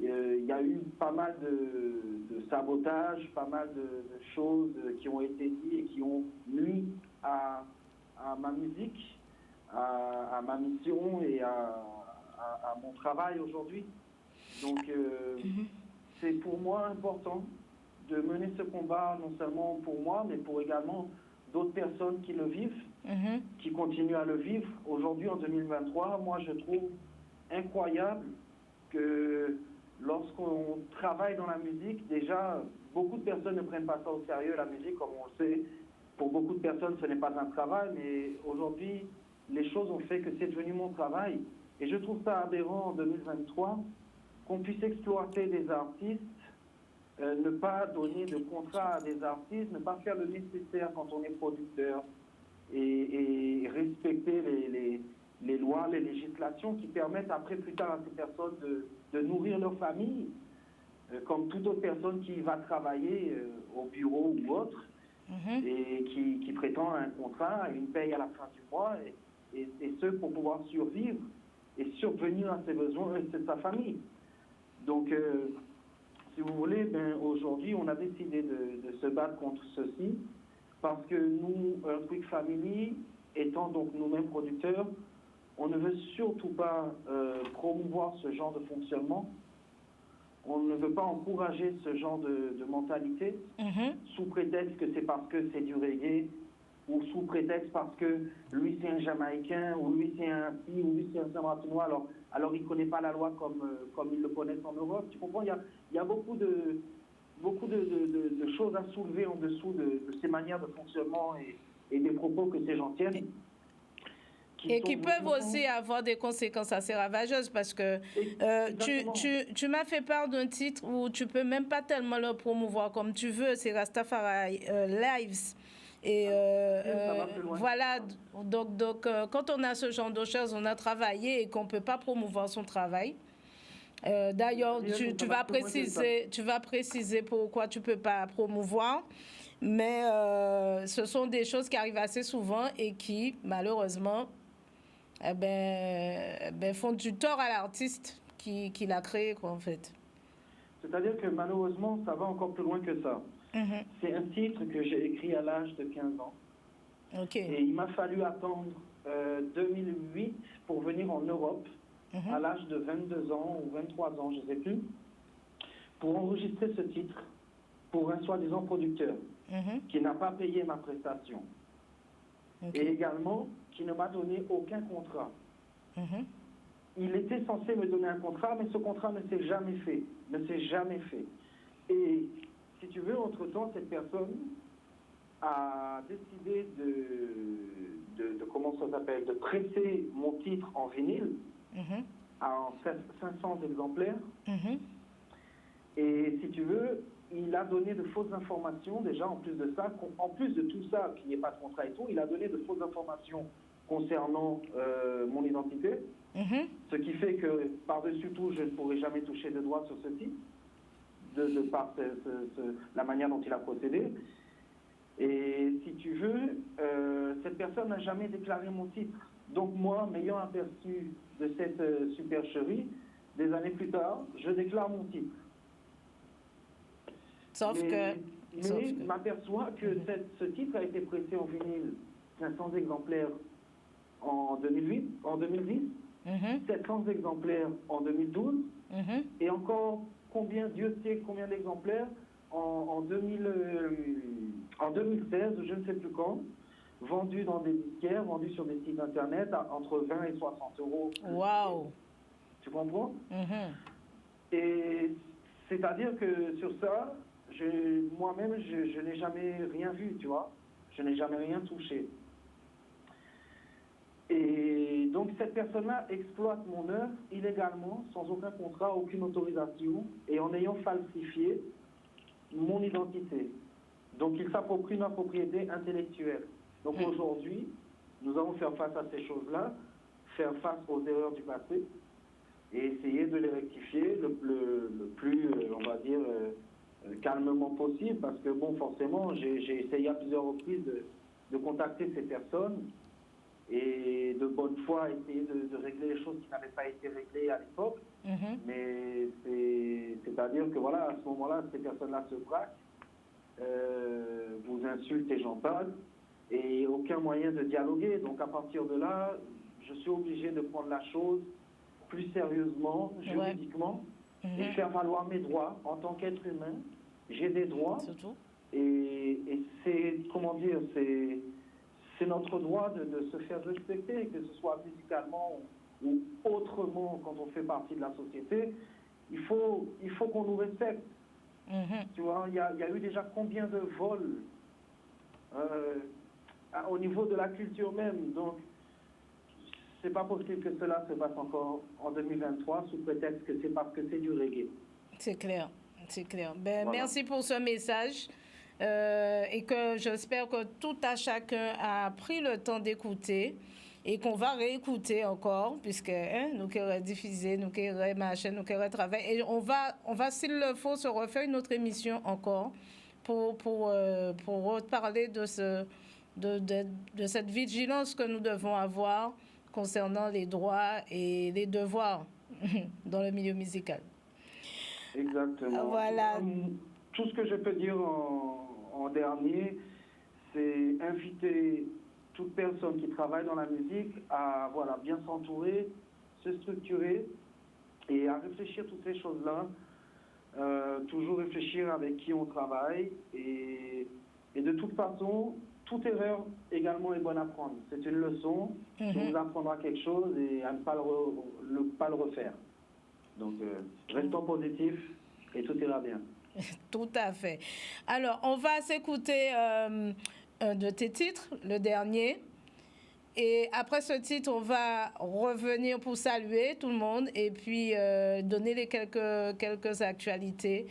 il y a eu pas mal de sabotage, pas mal de choses qui ont été dites et qui ont nui à ma musique, à ma mission et à mon travail aujourd'hui. Donc, c'est pour moi important de mener ce combat, non seulement pour moi, mais pour également d'autres personnes qui le vivent, qui continuent à le vivre. Aujourd'hui, en 2023, moi, je trouve incroyable que lorsqu'on travaille dans la musique, déjà, beaucoup de personnes ne prennent pas ça au sérieux, la musique, comme on le sait. Pour beaucoup de personnes, ce n'est pas un travail, mais aujourd'hui, les choses ont fait que c'est devenu mon travail. Et je trouve ça aberrant en 2023 qu'on puisse exploiter des artistes, ne pas donner de contrat à des artistes, ne pas faire le nécessaire quand on est producteur et respecter les lois, les législations qui permettent après plus tard à ces personnes de nourrir leur famille, comme toute autre personne qui va travailler au bureau ou autre et qui prétend un contrat, une paye à la fin du mois et ce pour pouvoir survivre et survenir à ses besoins et de sa famille. Donc, si vous voulez, aujourd'hui, on a décidé de se battre contre ceci parce que nous, Earthquake Family, étant donc nous-mêmes producteurs, on ne veut surtout pas promouvoir ce genre de fonctionnement. On ne veut pas encourager ce genre de mentalité sous prétexte que c'est parce que c'est du reggae ou sous prétexte parce que lui c'est un Jamaïcain ou lui c'est un Pi ou lui c'est un Saint-Martinois, alors il ne connaît pas la loi comme ils le connaissent en Europe. Tu comprends, il y a beaucoup de choses à soulever en dessous de ces manières de fonctionnement et des propos que ces gens tiennent. Et qui peuvent aussi avoir des conséquences assez ravageuses parce que tu m'as fait part d'un titre où tu peux même pas tellement le promouvoir comme tu veux, c'est Rastafari Lives. Et voilà, donc quand on a ce genre de choses, on a travaillé et qu'on ne peut pas promouvoir son travail. D'ailleurs, tu vas préciser pourquoi tu ne peux pas promouvoir. Mais ce sont des choses qui arrivent assez souvent et qui, malheureusement, font du tort à l'artiste qui l'a créé, quoi, en fait. C'est-à-dire que malheureusement, ça va encore plus loin que ça. C'est un titre que j'ai écrit à l'âge de 15 ans. Et il m'a fallu attendre 2008 pour venir en Europe, à l'âge de 22 ans ou 23 ans, je ne sais plus, pour enregistrer ce titre pour un soi-disant producteur qui n'a pas payé ma prestation et également qui ne m'a donné aucun contrat. Il était censé me donner un contrat, mais ce contrat ne s'est jamais fait. Et si tu veux, entre-temps, cette personne a décidé de comment ça s'appelle, de presser mon titre en vinyle en 500 exemplaires. Et si tu veux, il a donné de fausses informations déjà en plus de ça, en plus de tout ça, qu'il n'y ait pas de contrat et tout, il a donné de fausses informations concernant mon identité, ce qui fait que par-dessus tout, je ne pourrai jamais toucher de droit sur ce titre, de par la manière dont il a procédé. Et si tu veux, cette personne n'a jamais déclaré mon titre. Donc moi, m'ayant aperçu de cette supercherie, des années plus tard, je déclare mon titre. Mais je m'aperçois que ce titre a été pressé en vinyle 500 exemplaires en 2010, 700 exemplaires en 2012, et encore Dieu sait combien d'exemplaires en 2016, je ne sais plus quand, vendus dans des disquaires, vendus sur des sites internet entre 20 et 60 euros. Waouh! Tu comprends? Et c'est-à-dire que sur ça, moi-même, je n'ai jamais rien vu, tu vois. Je n'ai jamais rien touché. Et donc cette personne-là exploite mon œuvre illégalement, sans aucun contrat, aucune autorisation, et en ayant falsifié mon identité. Donc il s'approprie ma propriété intellectuelle. Donc aujourd'hui, nous allons faire face à ces choses-là, faire face aux erreurs du passé, et essayer de les rectifier le plus, on va dire, calmement possible, parce que bon, forcément, j'ai essayé à plusieurs reprises de contacter ces personnes, et de bonne foi essayer de régler les choses qui n'avaient pas été réglées à l'époque. Mais c'est-à-dire que voilà, à ce moment-là, ces personnes-là se braquent, vous insultent et j'en passe, et aucun moyen de dialoguer. Donc à partir de là, je suis obligé de prendre la chose plus sérieusement, juridiquement, et faire valoir mes droits en tant qu'être humain. J'ai des droits, et c'est, comment dire, c'est notre droit de se faire respecter, que ce soit musicalement ou autrement quand on fait partie de la société. Il faut qu'on nous respecte. Tu vois, il y a eu déjà combien de vols au niveau de la culture même. Donc, c'est pas possible que cela se passe encore en 2023 sous prétexte que c'est parce que c'est du reggae. C'est clair, c'est clair. Ben, voilà. Merci pour ce message. Et que j'espère que tout à chacun a pris le temps d'écouter et qu'on va réécouter encore, puisque nous qui diffuser, nous qui machin, nous qui travailler. Et on va, s'il le faut, se refaire une autre émission encore pour reparler de cette vigilance que nous devons avoir concernant les droits et les devoirs dans le milieu musical. Exactement. Voilà. Tout ce que je peux dire en dernier, c'est inviter toute personne qui travaille dans la musique à bien s'entourer, se structurer et à réfléchir toutes ces choses-là. Toujours réfléchir avec qui on travaille et de toute façon, toute erreur également est bonne à prendre. C'est une leçon qui nous apprendra quelque chose et à ne pas le refaire. Donc, restons positifs et tout ira bien. Tout à fait. Alors, on va s'écouter un de tes titres, le dernier. Et après ce titre, on va revenir pour saluer tout le monde et puis donner les quelques actualités.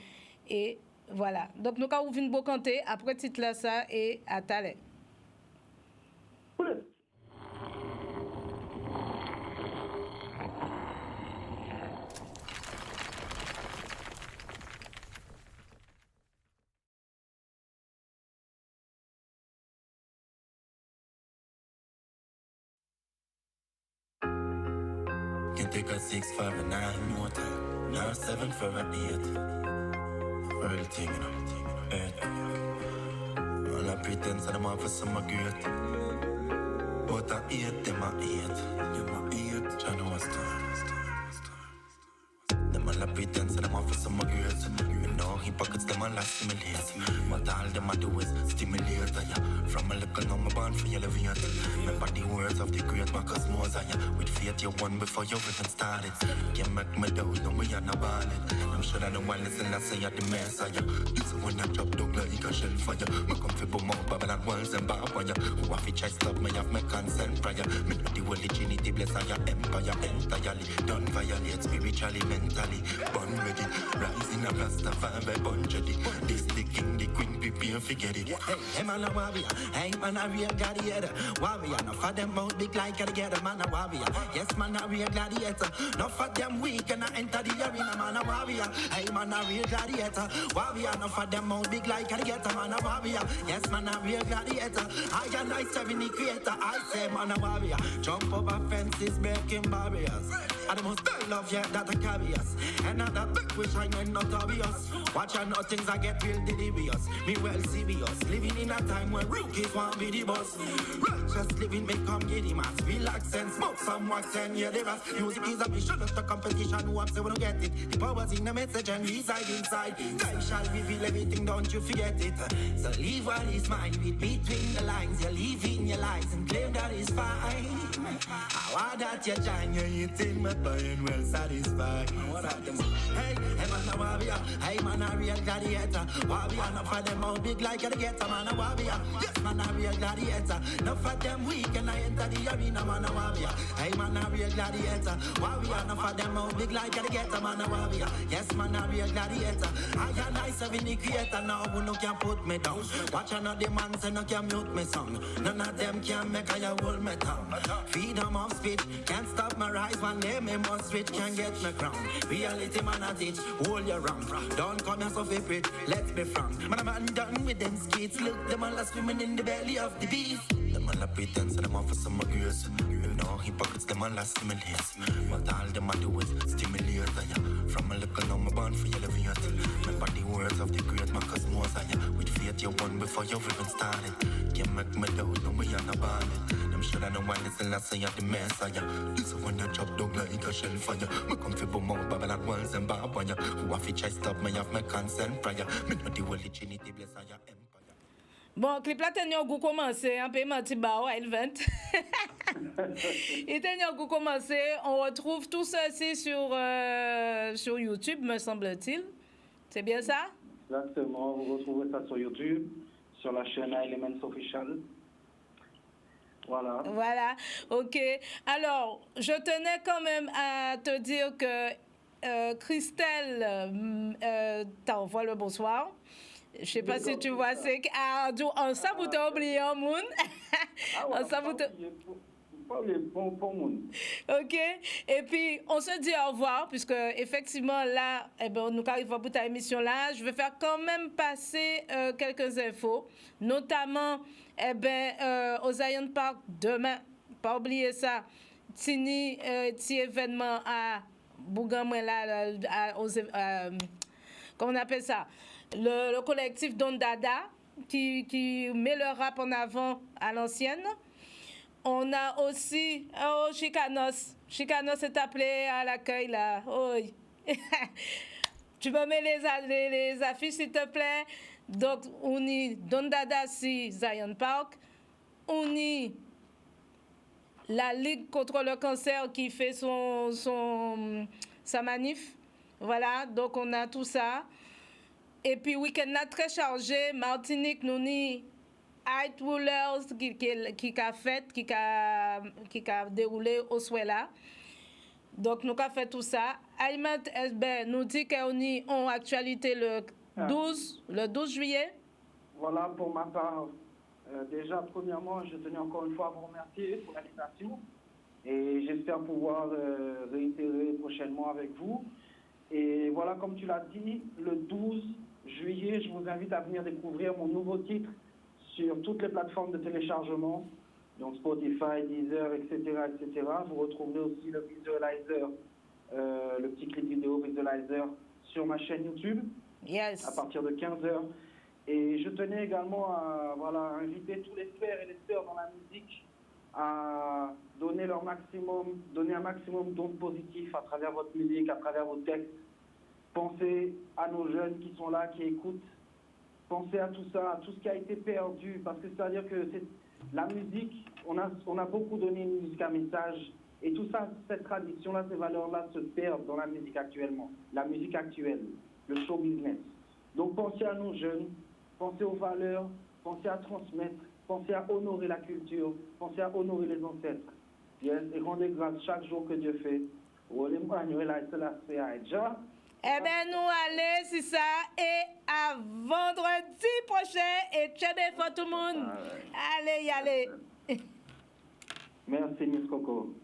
Et voilà. Donc, nous avons une beau canter après titre là ça et à Talais. Take a 6 for a 9 more time. Now 7 for a 8. Real thing, you know. All I pretend that I'm off for some great. But I 8, them a 8. Them a 8. Tryna what's time. Them all I pretend that I'm off for some great. assimilate. What all them a do is stimulate ya. From a little now me born for elevate. Remember the words of the great Marcus Mosiah. With faith you won before you even started. You make me doubt, no me and a ballad. I'm sure that no one listen I say you're the messiah. This when I drop down like a shell fire. Me come fi boom up Babylon walls and barbed wire. Who have to try stop me have my consent prior. Me know the holy trinity bless your empire entirely. Don't violate spiritually, mentally. Born ready, rising a Rastafari bunch of it. This the king, the queen, prepare forget it. Hey man a warrior, hey man a real gladiator. Warrior, enough of them out big like a together, man a warrior. Yes man a real gladiator. Enough of them weak and I enter the arena, man a warrior. Hey man a real gladiator. Warrior, enough of them out big like a together, man a warrior. Yes man a real gladiator. I and I serving the creator. I say man a warrior. Jump over fences, breaking barriers. And the most I love yeah that I carry us. And not that big wish I know not obvious. Watch out, no things I get real delirious. Me well serious. Living in a time when rookies want be the boss. Righteous living make come get the mass. Relax and smoke some wax and hear the rest. Music is a mission, not a competition. Who I'm saying we don't get it. The power's in the message and reside inside. Time shall reveal everything, don't you forget it. So leave what is mine, read between the lines. You're leaving your lies and claim that is fine. How that you join, you're eating my brain well satisfied. Hey, hey man a warrior, hey man a real gladiator. Warrior, enough of them out big like a getter, man a warrior. Yes man a real gladiator. Enough of them weak and I enter the arena, man a warrior. Hey man a real gladiator. Warrior, enough of them out big like a getter, man a warrior. Yes man a real gladiator. I and I serving the creator now, who no can put me down. Watch another man say no can mute me song. None of them can make I hold me down. Freedom of speech can't stop my rise. One day me must reach, can get me crown. Reality man a teach, hold your wrong. Don't come here so favorite, let's be frank. Man a man done with them skates. Look, them all are swimming in the belly of the beast. Them all a pretense and them all for some grace. You know hypocrites, them all are stimulate. What all them a do is stimulate ya. From a little now me born for elevate. Remember the words of the great Marcus Mosiah. With faith you won before you even started. You make me doubt, no me and a ballad. Them sure that no one listen I say you're the messiah. This when you drop down like a shell fire. Me come fi boom up Babylon walls and barbed wire. Who have to try stop me have my consent prior. Me know the holy trinity bless your empire. Bon, clip là, t'as un goût commencé, un paiement petit bao, elle vente. Et t'as un goût commencé, on retrouve tout ceci sur YouTube, me semble-t-il. C'est bien ça? Exactement, vous retrouvez ça sur YouTube, sur la chaîne Elements Official. Voilà. Voilà, ok. Alors, je tenais quand même à te dire que Christelle t'envoie le bonsoir. Je sais pas si tu vois, c'est en ça vous t'as oublié un monde. En ça vous t'as pas les bons monde. OK. Et puis on se dit au revoir puisque effectivement là nous arrivons à bout de ta émission là, je vais faire quand même passer quelques infos, notamment au Zion Park demain. Pas oublier ça. Petit événement à Bougamoué là comment on appelle ça? Le collectif Don Dada qui met le rap en avant à l'ancienne. On a aussi Chicanos. Chicanos est appelé à l'accueil là. Oh. Tu me mets les affiches s'il te plaît. Donc on y Don Dada si Zion Park. On y la Ligue contre le cancer qui fait sa manif. Voilà, donc on a tout ça. Et puis, week-end là très chargé. Martinique, nous avons High Rulers qui a déroulé au Souela. Donc, nous avons fait tout ça. Ayman SB nous dit qu'on est en actualité le 12 juillet. Voilà, pour ma part, déjà, premièrement, je tenais encore une fois à vous remercier pour l'invitation. Et j'espère pouvoir réitérer prochainement avec vous. Et voilà, comme tu l'as dit, le 12 juillet, je vous invite à venir découvrir mon nouveau titre sur toutes les plateformes de téléchargement, donc Spotify, Deezer, etc., etc. Vous retrouverez aussi le visualizer, le petit clip vidéo visualizer sur ma chaîne YouTube, yes, à partir de 15h. Et je tenais également à inviter tous les frères et les sœurs dans la musique à donner un maximum d'ondes positives à travers votre musique, à travers vos textes. Pensez à nos jeunes qui sont là, qui écoutent Pensez à tout ça, à tout ce qui a été perdu, parce que c'est-à-dire que la musique, on a beaucoup donné une musique à message, et tout ça, cette tradition-là, ces valeurs-là se perdent dans la musique actuellement, la musique actuelle, le show business. Donc pensez à nous jeunes, pensez aux valeurs, pensez à transmettre, pensez à honorer la culture, pensez à honorer les ancêtres. Yes, et rendez grâce chaque jour que Dieu fait. Eh bien, nous allons, c'est ça, et à vendredi prochain, et tchède pour tout le monde. Allez, y allez. Merci, Miss Coco.